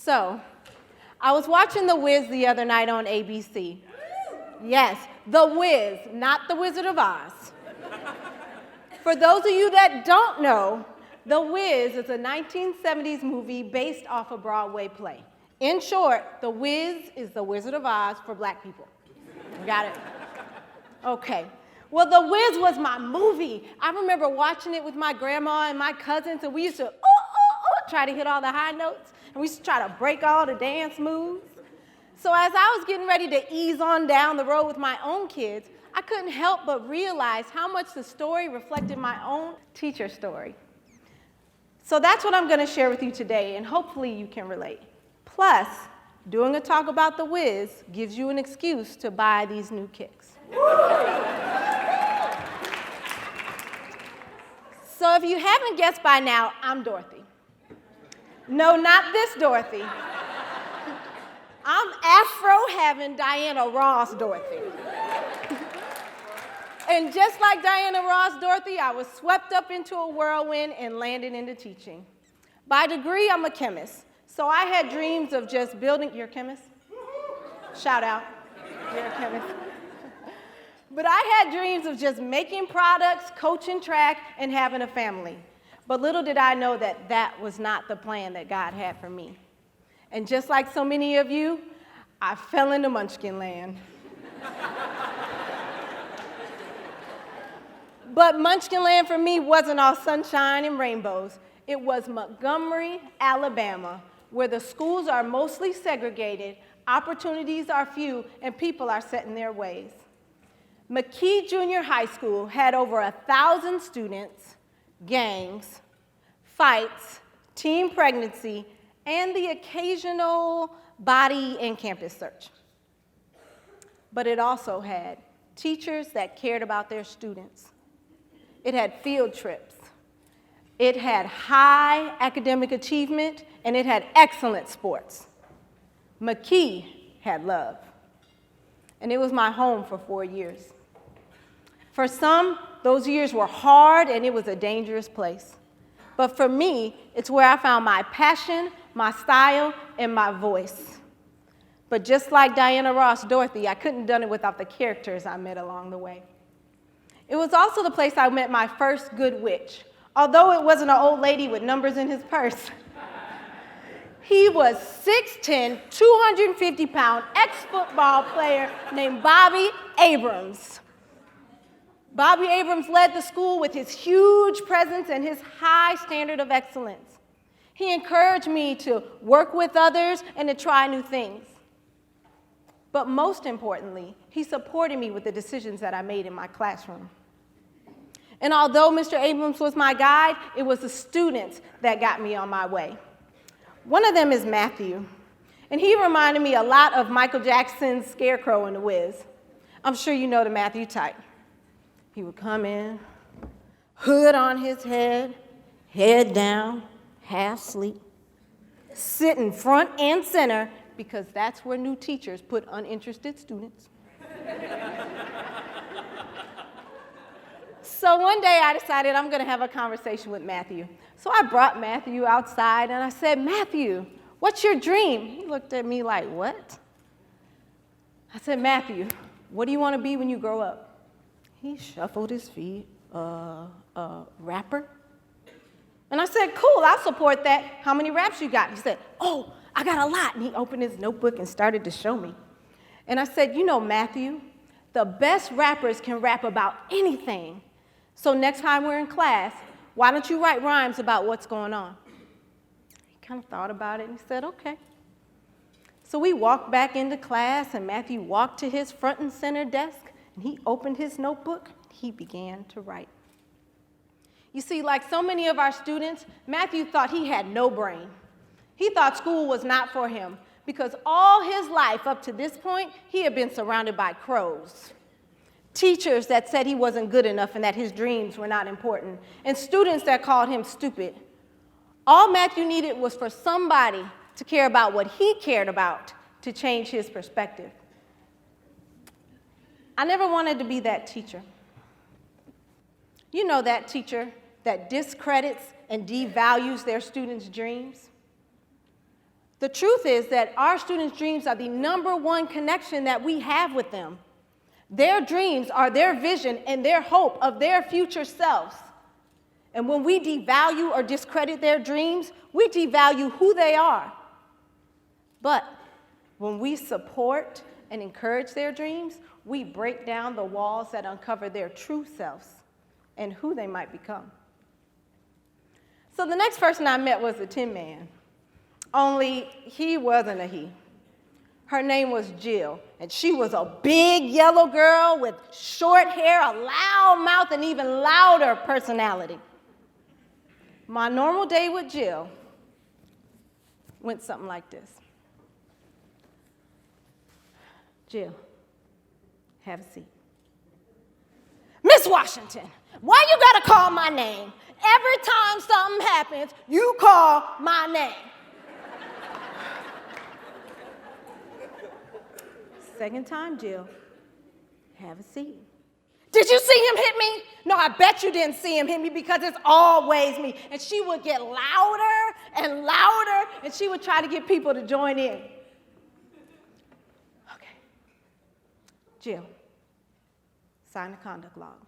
So, I was watching The Wiz the other night on ABC. Yes, The Wiz, not The Wizard of Oz. For those of you that don't know, The Wiz is a 1970s movie based off a Broadway play. In short, The Wiz is The Wizard of Oz for black people. Got it? Okay. Well, The Wiz was my movie. I remember watching it with my grandma and my cousins, and we used to try to hit all the high notes, and we used to try to break all the dance moves. So as I was getting ready to ease on down the road with my own kids, I couldn't help but realize how much the story reflected my own teacher story. So that's what I'm going to share with you today, and hopefully you can relate. Plus, doing a talk about The Wiz gives you an excuse to buy these new kicks. So if you haven't guessed by now, I'm Dorothy. No, not this Dorothy. I'm Afro-having Diana Ross Dorothy. And just like Diana Ross Dorothy, I was swept up into a whirlwind and landed into teaching. By degree, I'm a chemist. So I had dreams of just building, you're a chemist? Shout out, you're a chemist. But I had dreams of just making products, coaching track, and having a family. But little did I know that that was not the plan that God had for me. And just like so many of you, I fell into Munchkin land. But Munchkin land for me wasn't all sunshine and rainbows. It was Montgomery, Alabama, where the schools are mostly segregated, opportunities are few, and people are set in their ways. McKee Junior High School had over 1,000 students, gangs, fights, teen pregnancy, and the occasional body and campus search. But it also had teachers that cared about their students. It had field trips. It had high academic achievement, and it had excellent sports. McKee had love. And it was my home for 4 years. For some, those years were hard, and it was a dangerous place. But for me, it's where I found my passion, my style, and my voice. But just like Diana Ross Dorothy, I couldn't have done it without the characters I met along the way. It was also the place I met my first good witch, although it wasn't an old lady with numbers in his purse. He was 6'10", 250-pound ex-football player named Bobby Abrams. Bobby Abrams led the school with his huge presence and his high standard of excellence. He encouraged me to work with others and to try new things. But most importantly, he supported me with the decisions that I made in my classroom. And although Mr. Abrams was my guide, it was the students that got me on my way. One of them is Matthew, and he reminded me a lot of Michael Jackson's Scarecrow in The Wiz. I'm sure you know the Matthew type. He would come in, hood on his head down, half asleep, sitting front and center because that's where new teachers put uninterested students. So one day I decided I'm going to have a conversation with Matthew. So I brought Matthew outside and I said, "Matthew, what's your dream?" He looked at me like, "What?" I said, "Matthew, what do you want to be when you grow up?" He shuffled his feet, rapper. And I said, "Cool, I'll support that. How many raps you got?" He said, "Oh, I got a lot." And he opened his notebook and started to show me. And I said, "You know, Matthew, the best rappers can rap about anything. So next time we're in class, why don't you write rhymes about what's going on?" He kind of thought about it and he said, "Okay." So we walked back into class and Matthew walked to his front and center desk and he opened his notebook and he began to write. You see, like so many of our students, Matthew thought he had no brain. He thought school was not for him because all his life up to this point, he had been surrounded by crows. Teachers that said he wasn't good enough and that his dreams were not important, and students that called him stupid. All Matthew needed was for somebody to care about what he cared about to change his perspective. I never wanted to be that teacher. You know, that teacher that discredits and devalues their students' dreams. The truth is that our students' dreams are the #1 connection that we have with them. Their dreams are their vision and their hope of their future selves. And when we devalue or discredit their dreams, we devalue who they are. But when we support and encourage their dreams, we break down the walls that uncover their true selves and who they might become. So the next person I met was the Tin Man, only he wasn't a he. Her name was Jill, and she was a big yellow girl with short hair, a loud mouth, and even louder personality. My normal day with Jill went something like this. Jill, have a seat. Miss Washington, why you gotta call my name? Every time something happens, you call my name. Second time, Jill, have a seat. Did you see him hit me? No, I bet you didn't see him hit me because it's always me. And she would get louder and louder, and she would try to get people to join in. Okay. Jill, sign the conduct log.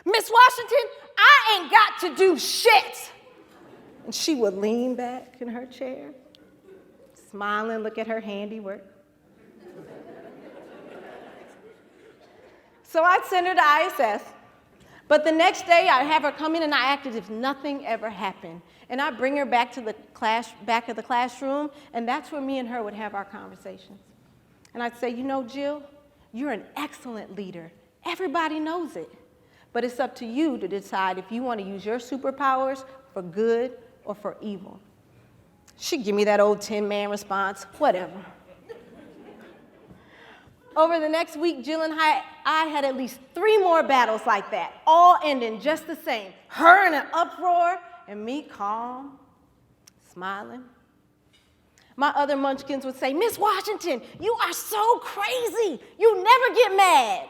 Miss Washington, I ain't got to do shit. And she would lean back in her chair, smile and look at her handiwork. So I'd send her to ISS, but the next day I'd have her come in and I act as if nothing ever happened. And I'd bring her back to the back of the classroom, and that's where me and her would have our conversations. And I'd say, you know, Jill, you're an excellent leader. Everybody knows it. But it's up to you to decide if you want to use your superpowers for good or for evil. She'd give me that old Tin Man response, whatever. Over the next week, Jill and I had at least 3 more battles like that, all ending just the same. Her in an uproar, and me calm, smiling. My other munchkins would say, Miss Washington, you are so crazy. You never get mad.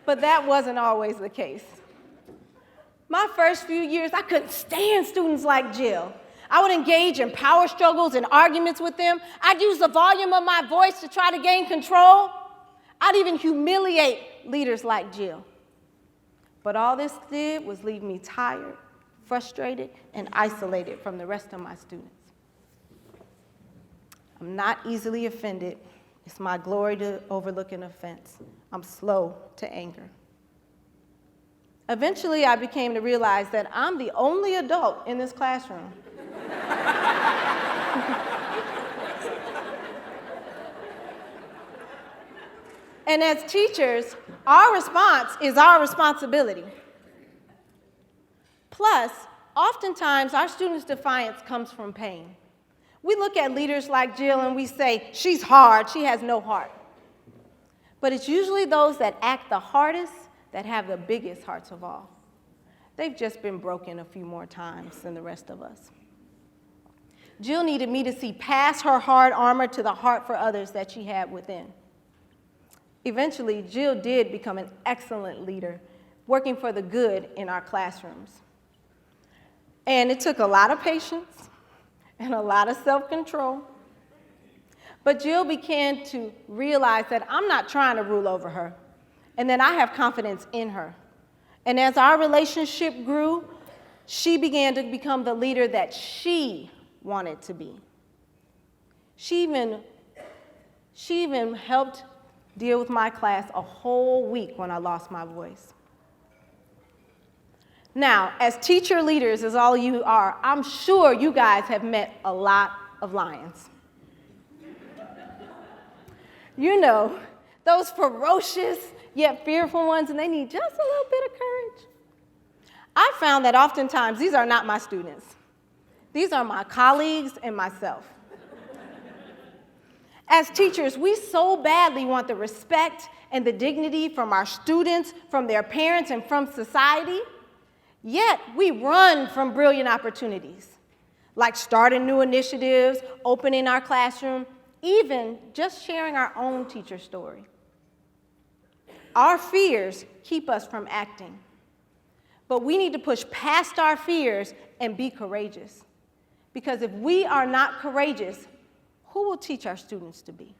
But that wasn't always the case. My first few years, I couldn't stand students like Jill. I would engage in power struggles and arguments with them. I'd use the volume of my voice to try to gain control. I'd even humiliate leaders like Jill. But all this did was leave me tired, frustrated, and isolated from the rest of my students. I'm not easily offended. It's my glory to overlook an offense. I'm slow to anger. Eventually, I became to realize that I'm the only adult in this classroom. And as teachers, our response is our responsibility. Plus, oftentimes, our students' defiance comes from pain. We look at leaders like Jill and we say, she's hard, she has no heart. But it's usually those that act the hardest that have the biggest hearts of all. They've just been broken a few more times than the rest of us. Jill needed me to see past her hard armor to the heart for others that she had within. Eventually, Jill did become an excellent leader, working for the good in our classrooms. And it took a lot of patience and a lot of self-control. But Jill began to realize that I'm not trying to rule over her, and that I have confidence in her. And as our relationship grew, she began to become the leader that she wanted to be. She even helped deal with my class a whole week when I lost my voice. Now, as teacher leaders, as all you are, I'm sure you guys have met a lot of lions. You know, those ferocious yet fearful ones, and they need just a little bit of courage. I found that oftentimes these are not my students. These are my colleagues and myself. As teachers, we so badly want the respect and the dignity from our students, from their parents, and from society, yet we run from brilliant opportunities, like starting new initiatives, opening our classroom, even just sharing our own teacher story. Our fears keep us from acting. But we need to push past our fears and be courageous. Because if we are not courageous, who will teach our students to be?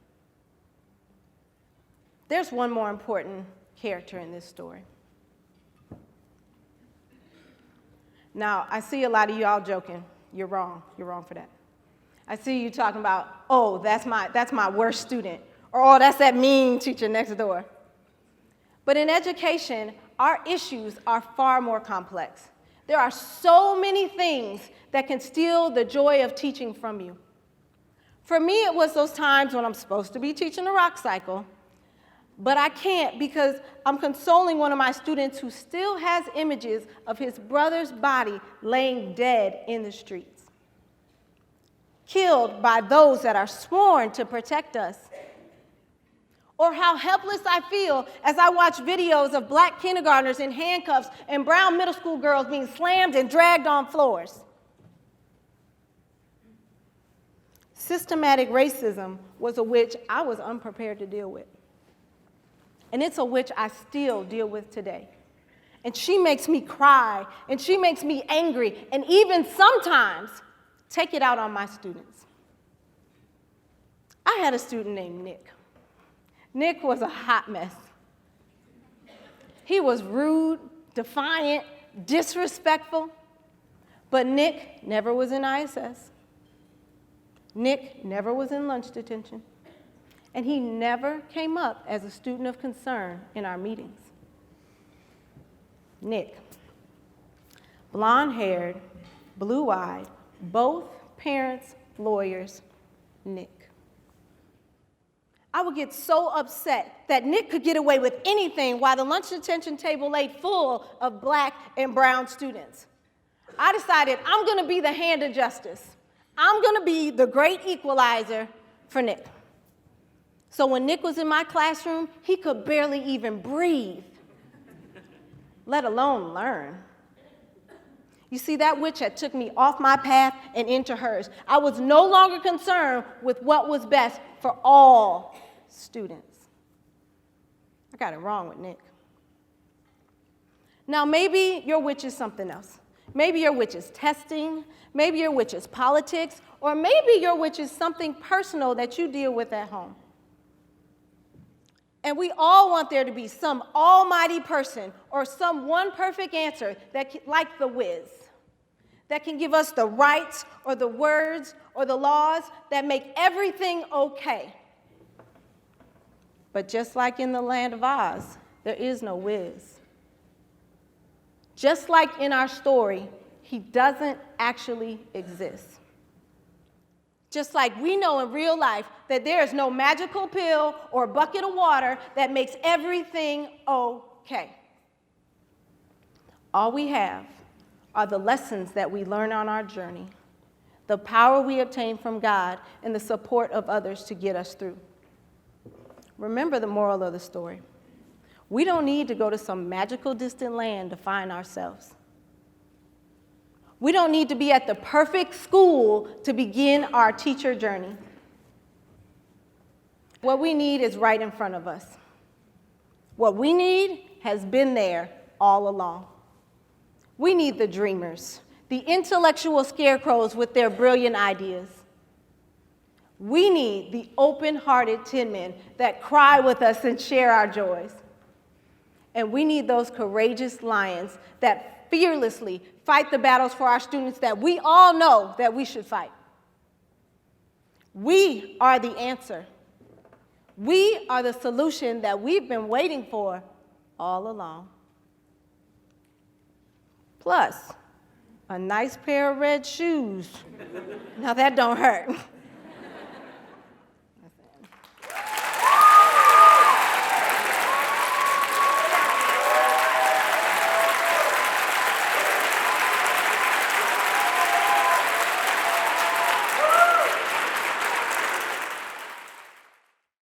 There's one more important character in this story. Now, I see a lot of y'all joking. You're wrong. You're wrong for that. I see you talking about, oh, that's my worst student, or oh, that's that mean teacher next door. But in education, our issues are far more complex. There are so many things that can steal the joy of teaching from you. For me, it was those times when I'm supposed to be teaching a rock cycle, but I can't because I'm consoling one of my students who still has images of his brother's body laying dead in the streets, killed by those that are sworn to protect us. Or how helpless I feel as I watch videos of black kindergartners in handcuffs and brown middle school girls being slammed and dragged on floors. Systematic racism was a witch I was unprepared to deal with. And it's a witch I still deal with today. And she makes me cry, and she makes me angry, and even sometimes take it out on my students. I had a student named Nick. Nick was a hot mess. He was rude, defiant, disrespectful, but Nick never was in ISS. Nick never was in lunch detention, and he never came up as a student of concern in our meetings. Nick, blonde-haired, blue-eyed, both parents lawyers, Nick. I would get so upset that Nick could get away with anything while the lunch detention table lay full of black and brown students. I decided I'm going to be the hand of justice. I'm going to be the great equalizer for Nick. So when Nick was in my classroom, he could barely even breathe, let alone learn. You see, that witch had took me off my path and into hers. I was no longer concerned with what was best for all students. I got it wrong with Nick. Now, maybe your witch is something else. Maybe your witch is testing, maybe your witch is politics, or maybe your witch is something personal that you deal with at home. And we all want there to be some almighty person or some one perfect answer that, like the whiz, that can give us the rights or the words or the laws that make everything okay. But just like in the land of Oz, there is no whiz. Just like in our story, he doesn't actually exist. Just like we know in real life that there is no magical pill or bucket of water that makes everything okay. All we have are the lessons that we learn on our journey, the power we obtain from God, and the support of others to get us through. Remember the moral of the story. We don't need to go to some magical distant land to find ourselves. We don't need to be at the perfect school to begin our teacher journey. What we need is right in front of us. What we need has been there all along. We need the dreamers, the intellectual scarecrows with their brilliant ideas. We need the open-hearted tin men that cry with us and share our joys. And we need those courageous lions that fearlessly fight the battles for our students that we all know that we should fight. We are the answer. We are the solution that we've been waiting for all along. Plus, a nice pair of red shoes. Now that don't hurt.